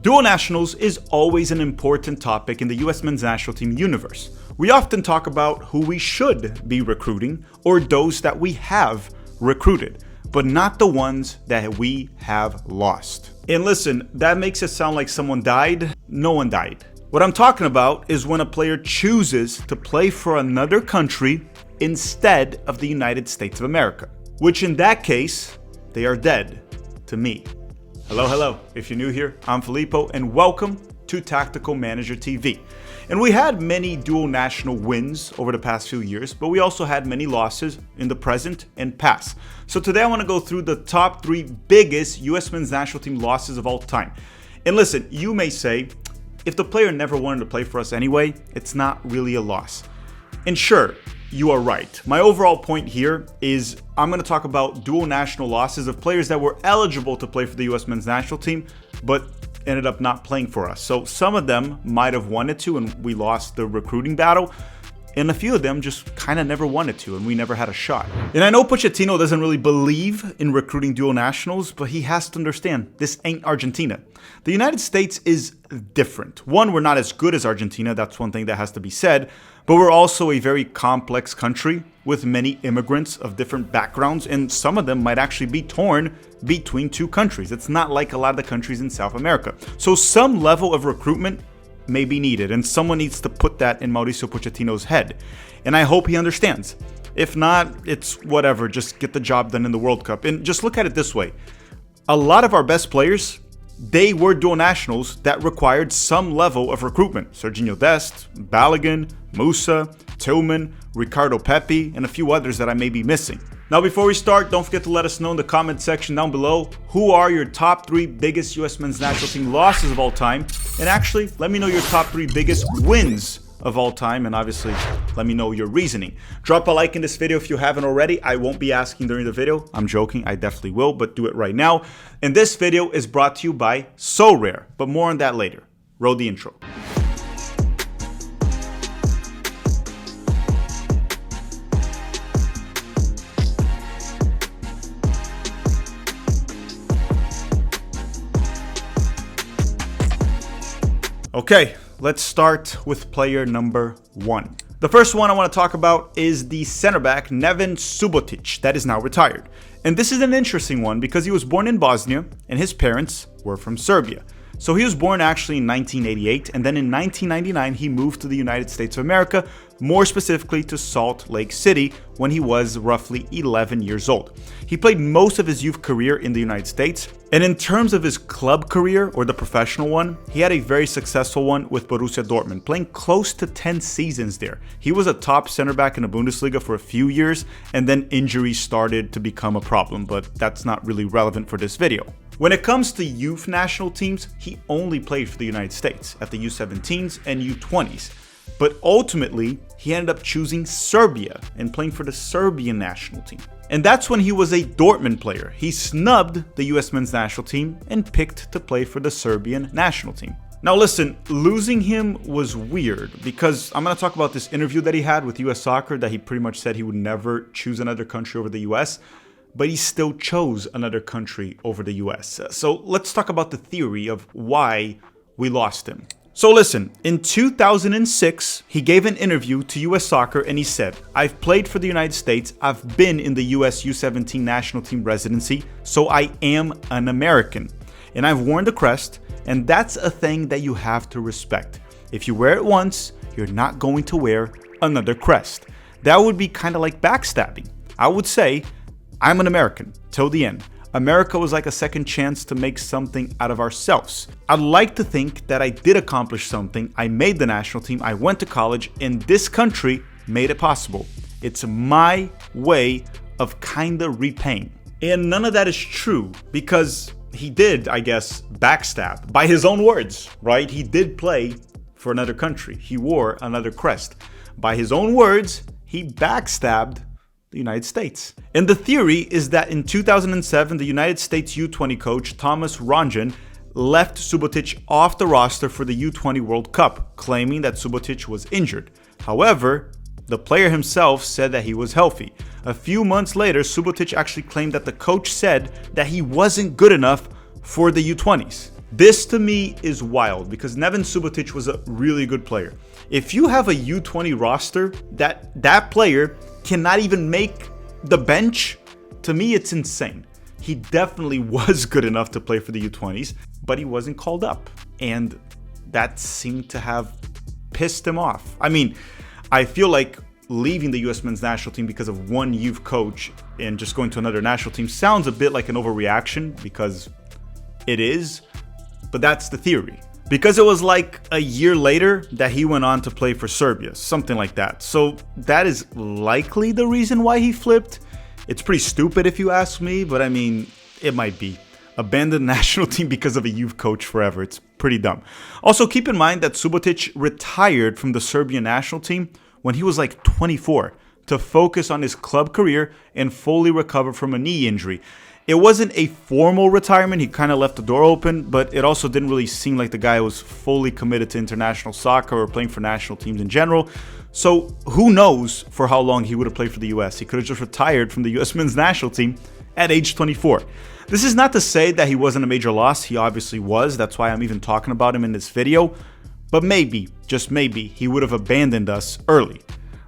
Dual nationals is always an important topic in the US men's national team universe. We often talk about who we should be recruiting or those that we have recruited, but not the ones that we have lost. And listen, that makes it sound like someone died. No one died. What I'm talking about is when a player chooses to play for another country instead of the United States of America, which in that case, they are dead to me. Hello. If you're new here, I'm Filippo, and welcome to Tactical Manager TV. And we had many dual national wins over the past few years, but we also had many losses in the present and past. So today I want to go through the top 3 biggest US men's national team losses of all time. And listen, you may say, if the player never wanted to play for us anyway, it's not really a loss. And sure, you are right. My overall point here is I'm going to talk about dual national losses of players that were eligible to play for the US men's national team, but ended up not playing for us. So some of them might have wanted to and we lost the recruiting battle, and a few of them just kind of never wanted to and we never had a shot. And I know Pochettino doesn't really believe in recruiting dual nationals, but he has to understand this ain't Argentina. The United States is different. One, we're not as good as Argentina. That's one thing that has to be said. But we're also a very complex country with many immigrants of different backgrounds, and some of them might actually be torn between two countries. It's not like a lot of the countries in South America. So some level of recruitment may be needed, and someone needs to put that in Mauricio Pochettino's head. And I hope he understands. If not, it's whatever, just get the job done in the World Cup. And just look at it this way. A lot of our best players, they were dual nationals that required some level of recruitment. Serginho Dest, Balogun, Musa, Tillman, Ricardo Pepi, and a few others that I may be missing. Now, before we start, don't forget to let us know in the comment section down below who are your top 3 biggest US men's national team losses of all time. And actually, let me know your top 3 biggest wins of all time, and obviously let me know your reasoning. Drop a like in this video if you haven't already. I won't be asking during the video. I'm joking, I definitely will, but do it right now. And this video is brought to you by So Rare, but more on that later. Roll the intro. Okay, let's start with player number 1. The first one I want to talk about is the center back Nevin Subotic that is now retired. And this is an interesting one because he was born in Bosnia and his parents were from Serbia. So he was born actually in 1988, and then in 1999 he moved to the United States of America, more specifically to Salt Lake City when he was roughly 11 years old. He played most of his youth career in the United States, and in terms of his club career, or the professional one, he had a very successful one with Borussia Dortmund, playing close to 10 seasons there. He was a top center back in the Bundesliga for a few years, and then injuries started to become a problem, but that's not really relevant for this video. When it comes to youth national teams, he only played for the United States at the U17s and U20s. But ultimately, he ended up choosing Serbia and playing for the Serbian national team. And that's when he was a Dortmund player. He snubbed the US men's national team and picked to play for the Serbian national team. Now listen, losing him was weird because I'm going to talk about this interview that he had with US Soccer that he pretty much said he would never choose another country over the US. But he still chose another country over the US. So let's talk about the theory of why we lost him. So listen, in 2006, he gave an interview to US Soccer and he said, "I've played for the United States, I've been in the US U17 national team residency, so I am an American. And I've worn the crest, and that's a thing that you have to respect. If you wear it once, you're not going to wear another crest." That would be kind of like backstabbing. I would say, I'm an American, till the end. America was like a second chance to make something out of ourselves. I'd like to think that I did accomplish something. I made the national team, I went to college, and this country made it possible. It's my way of kinda repaying. And none of that is true because he did, I guess, backstab by his own words, right? He did play for another country. He wore another crest. By his own words, he backstabbed the United States. And the theory is that in 2007, the United States U20 coach Thomas Rongen left Subotic off the roster for the U20 World Cup, claiming that Subotic was injured. However, the player himself said that he was healthy. A few months later, Subotic actually claimed that the coach said that he wasn't good enough for the U20s. This to me is wild because Nevin Subotic was a really good player. If you have a U20 roster that player cannot even make the bench, to me it's insane. He definitely was good enough to play for the U20s, but he wasn't called up. And that seemed to have pissed him off. I mean, I feel like leaving the US men's national team because of one youth coach and just going to another national team sounds a bit like an overreaction, because it is, but that's the theory. Because it was like a year later that he went on to play for Serbia, something like that. So that is likely the reason why he flipped. It's pretty stupid if you ask me, but I mean, it might be. Abandon national team because of a youth coach forever. It's pretty dumb. Also, keep in mind that Subotic retired from the Serbian national team when he was like 24 to focus on his club career and fully recover from a knee injury. It wasn't a formal retirement. He kind of left the door open, but it also didn't really seem like the guy was fully committed to international soccer or playing for national teams in general. So who knows for how long he would have played for the US. He could have just retired from the US men's national team at age 24. This is not to say that he wasn't a major loss. He obviously was. That's why I'm even talking about him in this video. But maybe, just maybe, he would have abandoned us early.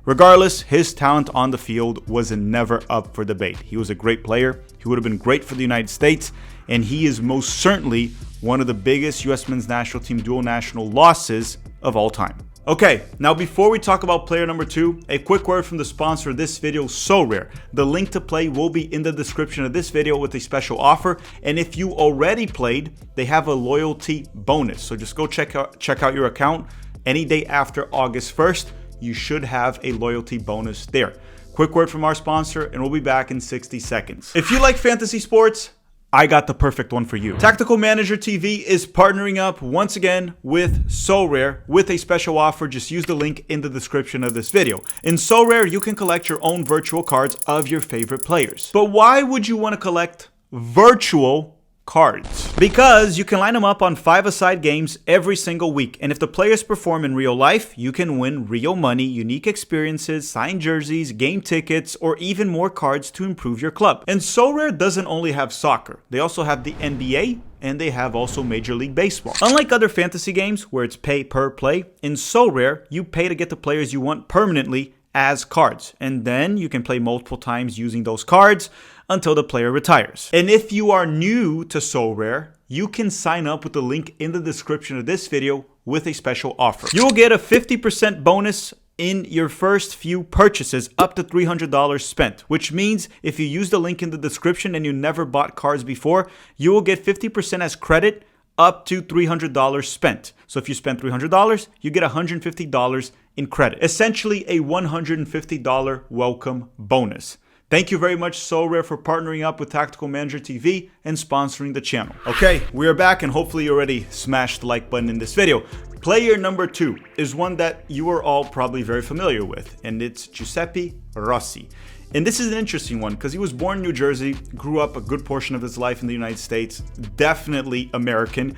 Regardless, his talent on the field was never up for debate. He was a great player. He would have been great for the United States, and he is most certainly one of the biggest US men's national team dual national losses of all time. Okay, now before we talk about player number 2, a quick word from the sponsor of this video, SoRare. The link to play will be in the description of this video with a special offer, and if you already played, they have a loyalty bonus. So just go check out your account any day after August 1st. You should have a loyalty bonus there. Quick word from our sponsor, and we'll be back in 60 seconds. If you like fantasy sports, I got the perfect one for you. Tactical Manager TV is partnering up once again with SoRare with a special offer. Just use the link in the description of this video. In SoRare, you can collect your own virtual cards of your favorite players. But why would you want to collect virtual cards? Because you can line them up on 5-a-side games every single week, and if the players perform in real life, you can win real money, unique experiences, signed jerseys, game tickets, or even more cards to improve your club. And SoRare doesn't only have soccer, they also have the NBA, and they have also Major League Baseball. Unlike other fantasy games where it's pay per play, in SoRare you pay to get the players you want permanently as cards, and then you can play multiple times using those cards until the player retires. And if you are new to SoRare, you can sign up with the link in the description of this video with a special offer. You will get a 50% bonus in your first few purchases up to $300 spent, which means if you use the link in the description and you never bought cards before, you will get 50% as credit up to $300 spent. So if you spend $300, you get $150 in credit. Essentially a $150 welcome bonus. Thank you very much, SoRare, for partnering up with Tactical Manager TV and sponsoring the channel. Okay, we are back, and hopefully you already smashed the like button in this video. Player number 2 is one that you are all probably very familiar with, and it's Giuseppe Rossi. And this is an interesting one because he was born in New Jersey, grew up a good portion of his life in the United States, definitely American,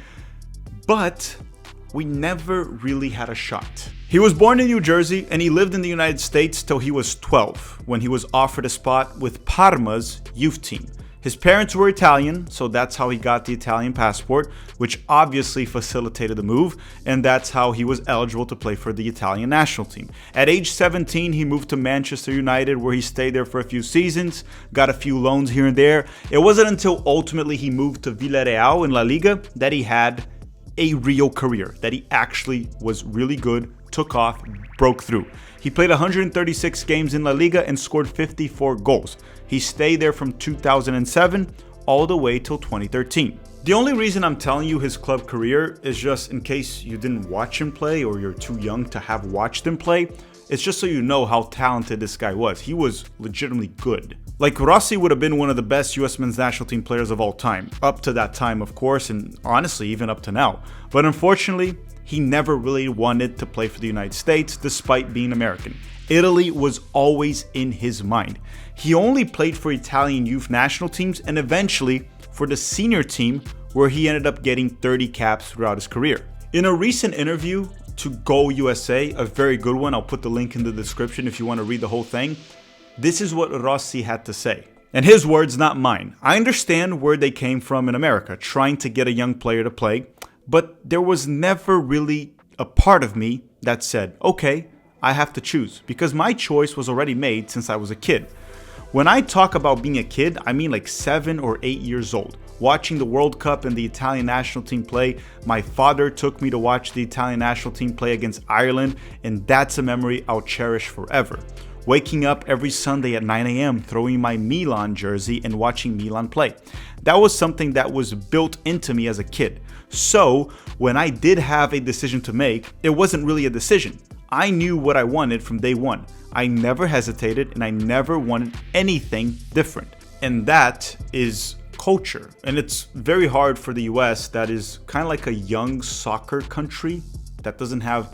but we never really had a shot. He was born in New Jersey and he lived in the United States till he was 12 when he was offered a spot with Parma's youth team. His parents were Italian, so that's how he got the Italian passport, which obviously facilitated the move, and that's how he was eligible to play for the Italian national team. At age 17, he moved to Manchester United, where he stayed there for a few seasons, got a few loans here and there. It wasn't until ultimately he moved to Villarreal in La Liga that he had a real career, that he actually was really good, took off, broke through. He played 136 games in La Liga and scored 54 goals. He stayed there from 2007 all the way till 2013. The only reason I'm telling you his club career is just in case you didn't watch him play or you're too young to have watched him play. It's just so you know how talented this guy was. He was legitimately good. Like, Rossi would have been one of the best US men's national team players of all time. Up to that time, of course, and honestly, even up to now. But unfortunately, he never really wanted to play for the United States despite being American. Italy was always in his mind. He only played for Italian youth national teams and eventually for the senior team, where he ended up getting 30 caps throughout his career. In a recent interview to Go USA, a very good one, I'll put the link in the description if you want to read the whole thing, this is what Rossi had to say. And his words, not mine. I understand where they came from in America, trying to get a young player to play, but there was never really a part of me that said, okay, I have to choose, because my choice was already made since I was a kid. When I talk about being a kid, I mean like 7 or 8 years old. Watching the World Cup and the Italian national team play, my father took me to watch the Italian national team play against Ireland, and that's a memory I'll cherish forever. Waking up every Sunday at 9 a.m., throwing my Milan jersey and watching Milan play. That was something that was built into me as a kid. So when I did have a decision to make, it wasn't really a decision. I knew what I wanted from day one. I never hesitated and I never wanted anything different. And that is culture. And it's very hard for the US, that is kind of like a young soccer country that doesn't have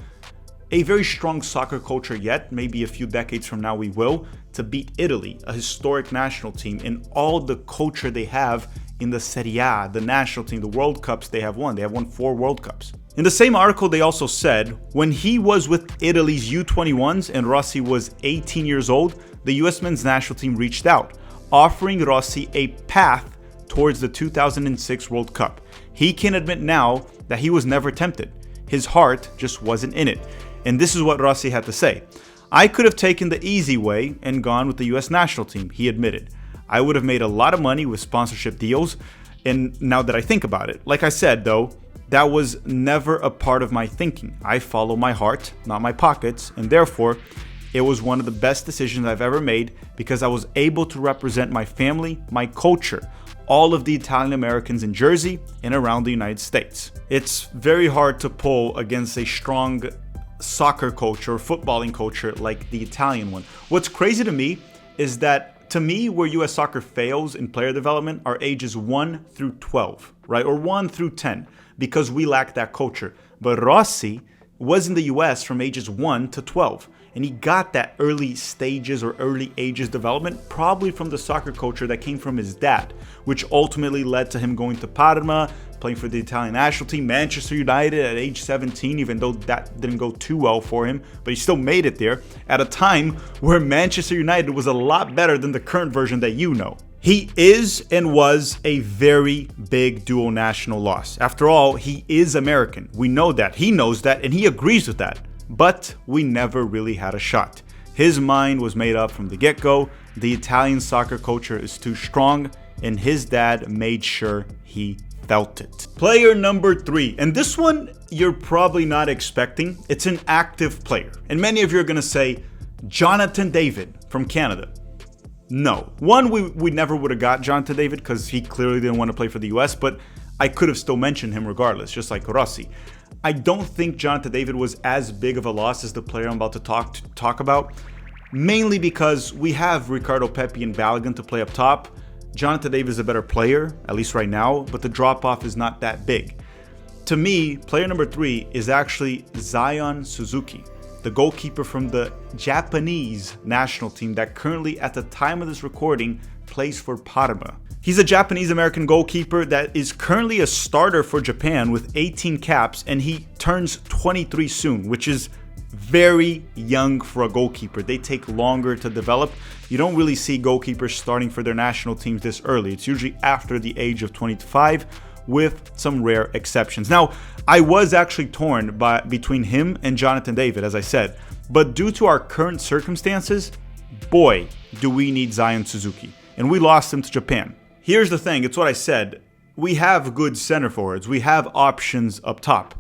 a very strong soccer culture yet. Maybe a few decades from now we will, to beat Italy, a historic national team, and all the culture they have in the Serie A, the national team, the World Cups they have won. They have won 4 World Cups. In the same article, they also said when he was with Italy's U21s and Rossi was 18 years old, the US men's national team reached out, offering Rossi a path towards the 2006 World Cup. He can admit now that he was never tempted. His heart just wasn't in it. And this is what Rossi had to say. I could have taken the easy way and gone with the US national team, he admitted. I would have made a lot of money with sponsorship deals, and now that I think about it. Like I said though, that was never a part of my thinking. I follow my heart, not my pockets, and therefore, it was one of the best decisions I've ever made because I was able to represent my family, my culture, all of the Italian Americans in Jersey and around the United States. It's very hard to pull against a strong soccer culture, footballing culture like the Italian one. What's crazy to me is that, to me, where US soccer fails in player development are ages 1 through 12, right? Or 1 through 10, because we lack that culture. But Rossi was in the US from ages 1 to 12. And he got that early stages or early ages development probably from the soccer culture that came from his dad, which ultimately led to him going to Parma, playing for the Italian national team, Manchester United at age 17, even though that didn't go too well for him, but he still made it there at a time where Manchester United was a lot better than the current version that you know. He is and was a very big dual national loss. After all, he is American. We know that. He knows that, and he agrees with that. But we never really had a shot. His mind was made up from the get-go. The Italian soccer culture is too strong, and his dad made sure he felt it. Player number 3, and this one you're probably not expecting. It's an active player, and many of you are gonna say, Jonathan David from Canada. No. One, we never would have got Jonathan David because he clearly didn't want to play for the US, but I could have still mentioned him regardless, just like Rossi. I don't think Jonathan David was as big of a loss as the player I'm about to talk about, mainly because we have Ricardo Pepi and Balogun to play up top. Jonathan David is a better player, at least right now, but the drop-off is not that big. To me, player number 3 is actually Zion Suzuki, the goalkeeper from the Japanese national team that currently, at the time of this recording, plays for Parma. He's a Japanese-American goalkeeper that is currently a starter for Japan with 18 caps, and he turns 23 soon, which is very young for a goalkeeper. They take longer to develop. You don't really see goalkeepers starting for their national teams this early. It's usually after the age of 25, with some rare exceptions. Now, I was actually torn between him and Jonathan David, as I said, but due to our current circumstances, boy, do we need Zion Suzuki, and we lost him to Japan. Here's the thing, it's what I said. We have good center forwards. We have options up top.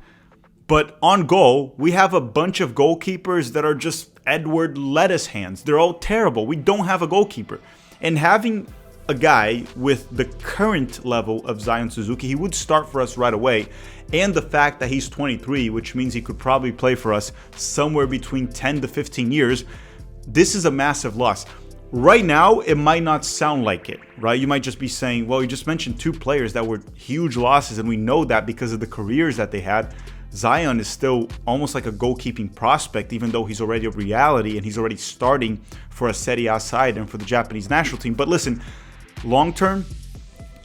But on goal, we have a bunch of goalkeepers that are just Edward lettuce hands. They're all terrible. We don't have a goalkeeper. And having a guy with the current level of Zion Suzuki, he would start for us right away. And the fact that he's 23, which means he could probably play for us somewhere between 10 to 15 years, this is a massive loss. Right now, it might not sound like it, right? You might just be saying, well, you just mentioned 2 players that were huge losses, and we know that because of the careers that they had. Zion is still almost like a goalkeeping prospect, even though he's already a reality and he's already starting for a Serie A side and for the Japanese national team. But listen, long term,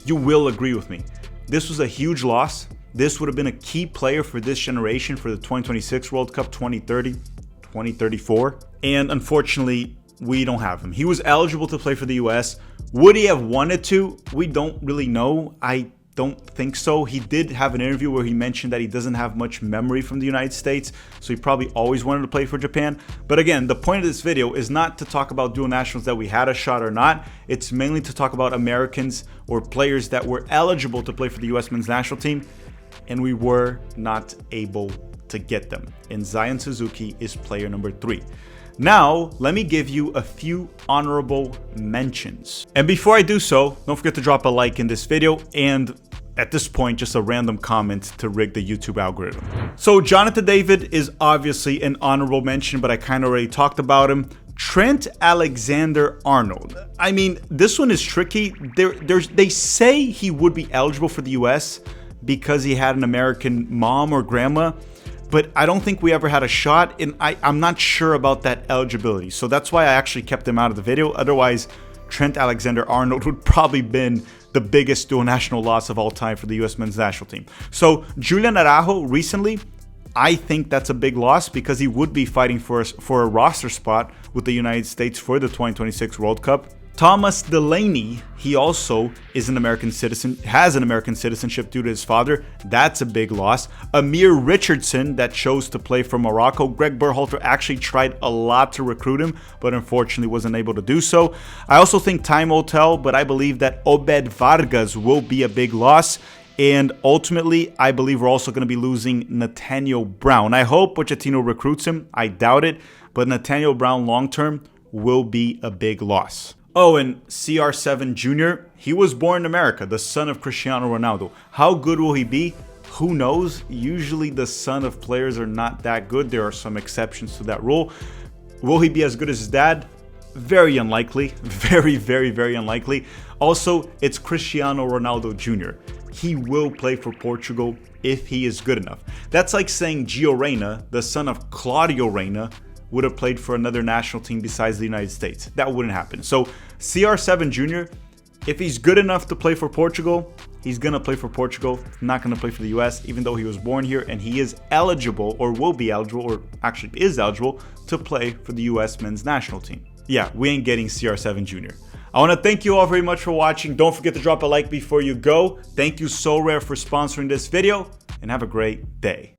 you will agree with me. This was a huge loss. This would have been a key player for this generation for the 2026 World Cup, 2030, 2034. And unfortunately, we don't have him. He was eligible to play for the US. Would he have wanted to? We don't really know. I don't think so. He did have an interview where he mentioned that he doesn't have much memory from the United States, so he probably always wanted to play for Japan. But again, the point of this video is not to talk about dual nationals that we had a shot or not. It's mainly to talk about Americans or players that were eligible to play for the US men's national team, and we were not able to get them. And Zion Suzuki is player number 3. Now, let me give you a few honorable mentions. And before I do so, don't forget to drop a like in this video, and at this point, just a random comment to rig the YouTube algorithm. So Jonathan David is obviously an honorable mention, but I kind of already talked about him. Trent Alexander-Arnold. I mean, this one is tricky. They say he would be eligible for the US because he had an American mom or grandma, but I don't think we ever had a shot, and I'm not sure about that eligibility. So that's why I actually kept him out of the video. Otherwise, Trent Alexander-Arnold would probably been the biggest dual national loss of all time for the US men's national team. So Julian Araujo recently, I think that's a big loss because he would be fighting for a roster spot with the United States for the 2026 World Cup. Thomas Delaney, he also is an American citizen, has an American citizenship due to his father. That's a big loss. Amir Richardson, that chose to play for Morocco. Greg Berhalter actually tried a lot to recruit him, but unfortunately wasn't able to do so. I also think time will tell, but I believe that Obed Vargas will be a big loss. And ultimately, I believe we're also going to be losing Nathaniel Brown. I hope Pochettino recruits him. I doubt it, but Nathaniel Brown long-term will be a big loss. Oh, and CR7 Jr., he was born in America, the son of Cristiano Ronaldo. How good will he be? Who knows? Usually the son of players are not that good. There are some exceptions to that rule. Will he be as good as his dad? Very unlikely. Very, very, very unlikely. Also, it's Cristiano Ronaldo Jr. He will play for Portugal if he is good enough. That's like saying Gio Reyna, the son of Claudio Reyna, would have played for another national team besides the United States. That wouldn't happen. So CR7 Jr., if he's good enough to play for Portugal, he's going to play for Portugal, not going to play for the US, even though he was born here and he is eligible or will be eligible or actually is eligible to play for the US men's national team. Yeah, we ain't getting CR7 Jr. I want to thank you all very much for watching. Don't forget to drop a like before you go. Thank you So Rare for sponsoring this video, and have a great day.